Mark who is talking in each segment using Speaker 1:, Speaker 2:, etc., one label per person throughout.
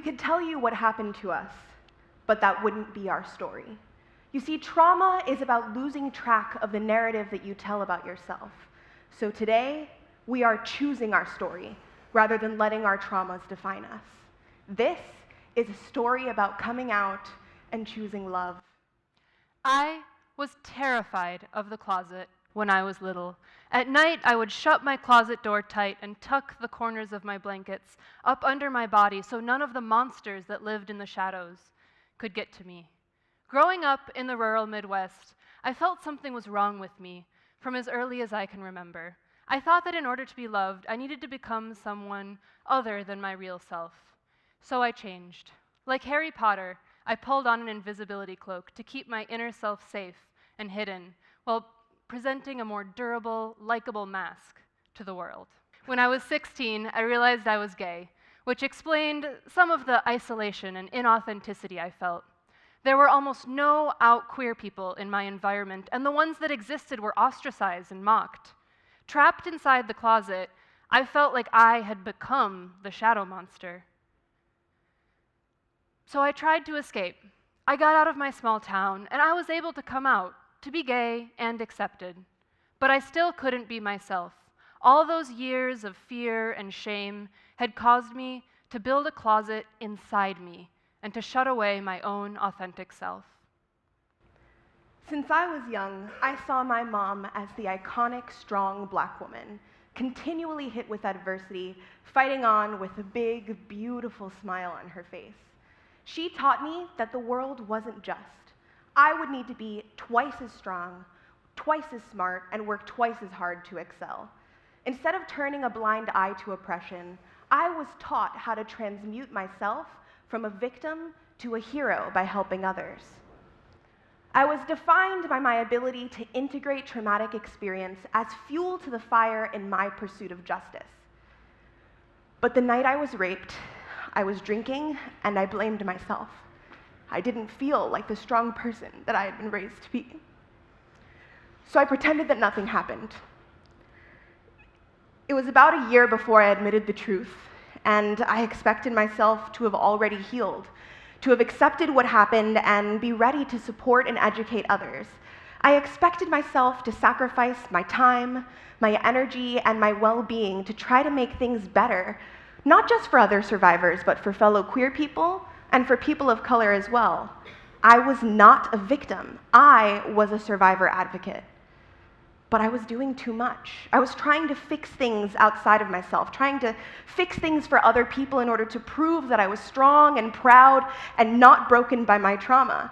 Speaker 1: could tell you what happened to us, but that wouldn't be our story. You see, trauma is about losing track of the narrative that you tell about yourself. So today, we are choosing our story rather than letting our traumas define us. This is a story about coming out and choosing love.
Speaker 2: I was terrified of the closet when I was little. At night, I would shut my closet door tight and tuck the corners of my blankets up under my body so none of the monsters that lived in the shadows could get to me. Growing up in the rural Midwest, I felt something was wrong with me from as early as I can remember. I thought that in order to be loved, I needed to become someone other than my real self. So I changed. Like Harry Potter, I pulled on an invisibility cloak to keep my inner self safe and hidden, while presenting a more durable, likable mask to the world. When I was 16, I realized I was gay, which explained some of the isolation and inauthenticity I felt. There were almost no out queer people in my environment, and the ones that existed were ostracized and mocked. Trapped inside the closet, I felt like I had become the shadow monster. So I tried to escape. I got out of my small town, and I was able to come out, to be gay and accepted. But I still couldn't be myself. All those years of fear and shame had caused me to build a closet inside me and to shut away my own authentic self.
Speaker 1: Since I was young, I saw my mom as the iconic, strong Black woman, continually hit with adversity, fighting on with a big, beautiful smile on her face. She taught me that the world wasn't just. I would need to be twice as strong, twice as smart, and work twice as hard to excel. Instead of turning a blind eye to oppression, I was taught how to transmute myself from a victim to a hero by helping others. I was defined by my ability to integrate traumatic experience as fuel to the fire in my pursuit of justice. But the night I was raped, I was drinking and I blamed myself. I didn't feel like the strong person that I had been raised to be. So I pretended that nothing happened. It was about a year before I admitted the truth, and I expected myself to have already healed, to have accepted what happened and be ready to support and educate others. I expected myself to sacrifice my time, my energy, and my well-being to try to make things better, not just for other survivors, but for fellow queer people and for people of color as well. I was not a victim. I was a survivor advocate. But I was doing too much. I was trying to fix things outside of myself, trying to fix things for other people in order to prove that I was strong and proud and not broken by my trauma.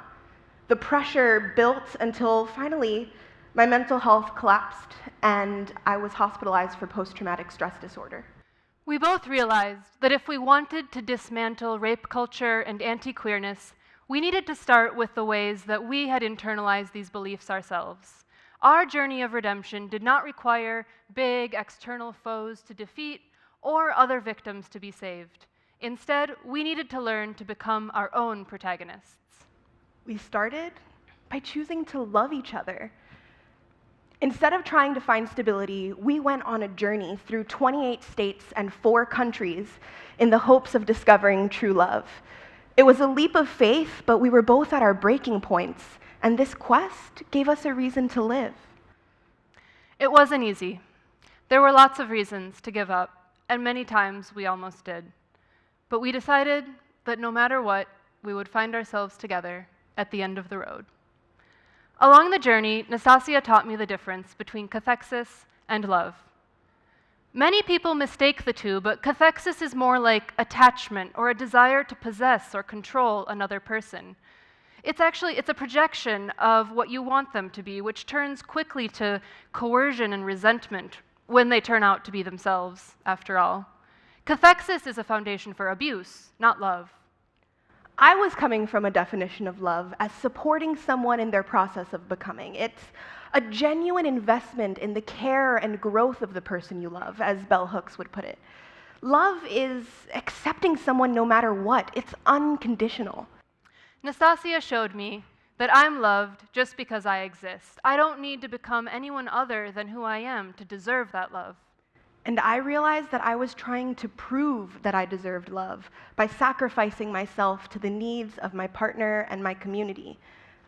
Speaker 1: The pressure built until finally my mental health collapsed and I was hospitalized for post-traumatic stress disorder.
Speaker 2: We both realized that if we wanted to dismantle rape culture and anti-queerness, we needed to start with the ways that we had internalized these beliefs ourselves. Our journey of redemption did not require big external foes to defeat or other victims to be saved. Instead, we needed to learn to become our own protagonists.
Speaker 1: We started by choosing to love each other. Instead of trying to find stability, we went on a journey through 28 states and 4 countries in the hopes of discovering true love. It was a leap of faith, but we were both at our breaking points, and this quest gave us a reason to live.
Speaker 2: It wasn't easy. There were lots of reasons to give up, and many times we almost did. But we decided that no matter what, we would find ourselves together at the end of the road. Along the journey, Nastassja taught me the difference between cathexis and love. Many people mistake the two, but cathexis is more like attachment or a desire to possess or control another person. It's a projection of what you want them to be, which turns quickly to coercion and resentment when they turn out to be themselves, after all. Cathexis is a foundation for abuse, not love.
Speaker 1: I was coming from a definition of love as supporting someone in their process of becoming. It's a genuine investment in the care and growth of the person you love, as Bell Hooks would put it. Love is accepting someone no matter what. It's unconditional.
Speaker 2: Nastassja showed me that I'm loved just because I exist. I don't need to become anyone other than who I am to deserve that love.
Speaker 1: And I realized that I was trying to prove that I deserved love by sacrificing myself to the needs of my partner and my community.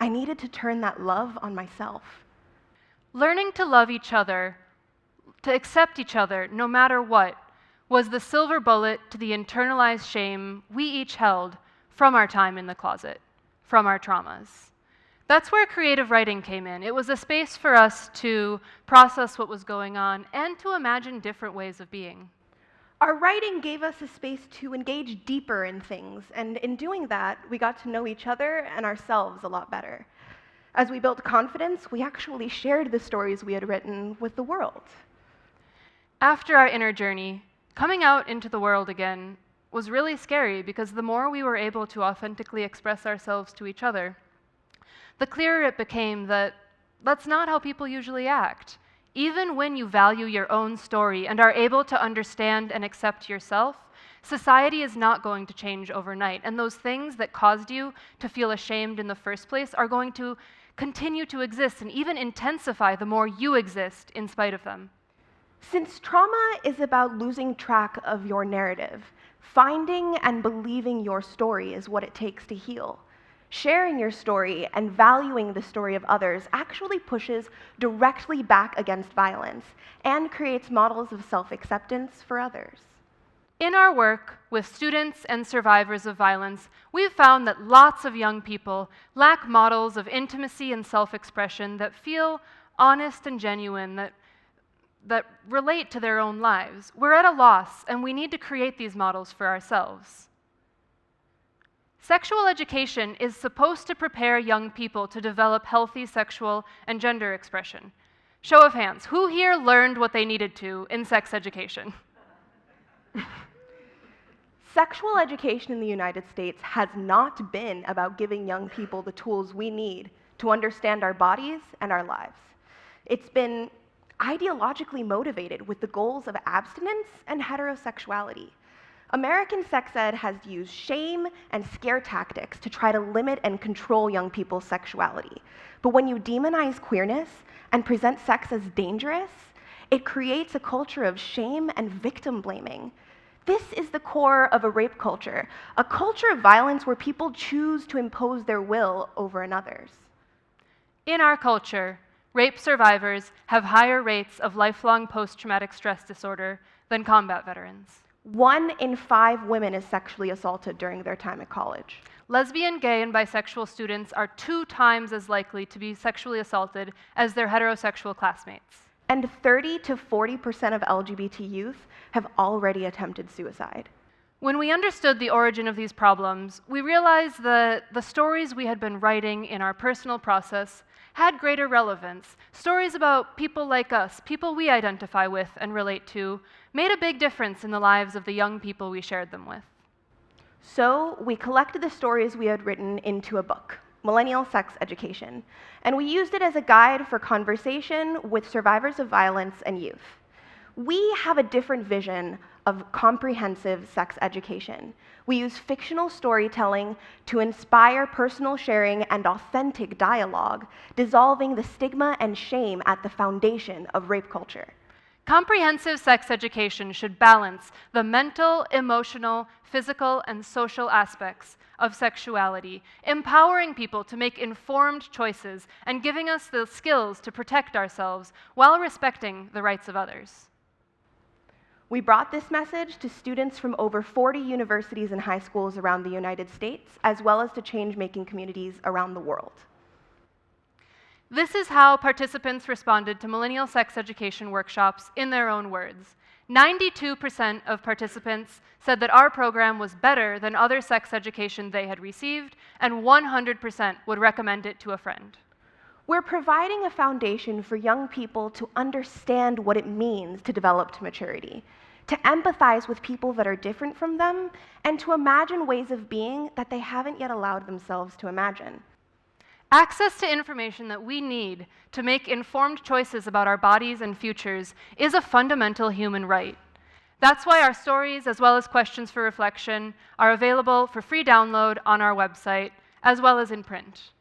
Speaker 1: I needed to turn that love on myself.
Speaker 2: Learning to love each other, to accept each other no matter what, was the silver bullet to the internalized shame we each held from our time in the closet, from our traumas. That's where creative writing came in. It was a space for us to process what was going on and to imagine different ways of being.
Speaker 1: Our writing gave us a space to engage deeper in things, and in doing that, we got to know each other and ourselves a lot better. As we built confidence, we actually shared the stories we had written with the world.
Speaker 2: After our inner journey, coming out into the world again was really scary because the more we were able to authentically express ourselves to each other, the clearer it became that that's not how people usually act. Even when you value your own story and are able to understand and accept yourself, society is not going to change overnight. And those things that caused you to feel ashamed in the first place are going to continue to exist and even intensify the more you exist in spite of them.
Speaker 1: Since trauma is about losing track of your narrative, finding and believing your story is what it takes to heal. Sharing your story and valuing the story of others actually pushes directly back against violence and creates models of self-acceptance for others.
Speaker 2: In our work with students and survivors of violence, we've found that lots of young people lack models of intimacy and self-expression that feel honest and genuine, that relate to their own lives. We're at a loss, and we need to create these models for ourselves. Sexual education is supposed to prepare young people to develop healthy sexual and gender expression. Show of hands, who here learned what they needed to in sex education?
Speaker 1: Sexual education in the United States has not been about giving young people the tools we need to understand our bodies and our lives. It's been ideologically motivated with the goals of abstinence and heterosexuality. American sex ed has used shame and scare tactics to try to limit and control young people's sexuality. But when you demonize queerness and present sex as dangerous, it creates a culture of shame and victim blaming. This is the core of a rape culture, a culture of violence where people choose to impose their will over another's.
Speaker 2: In our culture, rape survivors have higher rates of lifelong post-traumatic stress disorder than combat veterans.
Speaker 1: 1 in 5 women is sexually assaulted during their time at college.
Speaker 2: Lesbian, gay, and bisexual students are 2 times as likely to be sexually assaulted as their heterosexual classmates.
Speaker 1: And 30 to 40% of LGBT youth have already attempted suicide.
Speaker 2: When we understood the origin of these problems, we realized that the stories we had been writing in our personal process had greater relevance. Stories about people like us, people we identify with and relate to, made a big difference in the lives of the young people we shared them with.
Speaker 1: So we collected the stories we had written into a book, Millennial Sex Education, and we used it as a guide for conversation with survivors of violence and youth. We have a different vision of comprehensive sex education. We use fictional storytelling to inspire personal sharing and authentic dialogue, dissolving the stigma and shame at the foundation of rape culture.
Speaker 2: Comprehensive sex education should balance the mental, emotional, physical, and social aspects of sexuality, empowering people to make informed choices and giving us the skills to protect ourselves while respecting the rights of others.
Speaker 1: We brought this message to students from over 40 universities and high schools around the United States, as well as to change-making communities around the world.
Speaker 2: This is how participants responded to millennial sex education workshops in their own words. 92% of participants said that our program was better than other sex education they had received, and 100% would recommend it to a friend.
Speaker 1: We're providing a foundation for young people to understand what it means to develop to maturity, to empathize with people that are different from them, and to imagine ways of being that they haven't yet allowed themselves to imagine.
Speaker 2: Access to information that we need to make informed choices about our bodies and futures is a fundamental human right. That's why our stories, as well as questions for reflection, are available for free download on our website, as well as in print.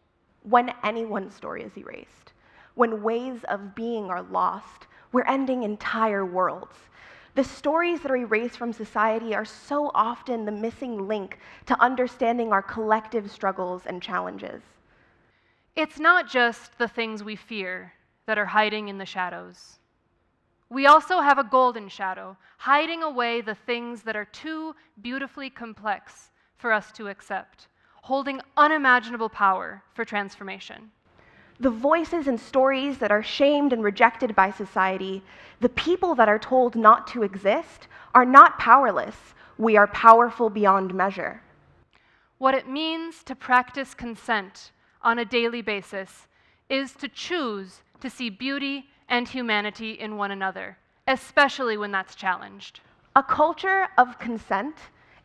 Speaker 1: When anyone's story is erased, when ways of being are lost, we're ending entire worlds. The stories that are erased from society are so often the missing link to understanding our collective struggles and challenges.
Speaker 2: It's not just the things we fear that are hiding in the shadows. We also have a golden shadow, hiding away the things that are too beautifully complex for us to accept, holding unimaginable power for transformation.
Speaker 1: The voices and stories that are shamed and rejected by society, the people that are told not to exist, are not powerless. We are powerful beyond measure.
Speaker 2: What it means to practice consent on a daily basis is to choose to see beauty and humanity in one another, especially when that's challenged.
Speaker 1: A culture of consent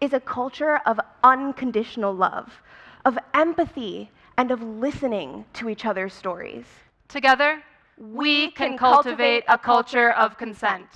Speaker 1: is a culture of unconditional love, of empathy, and of listening to each other's stories.
Speaker 2: Together, we can cultivate a culture of consent.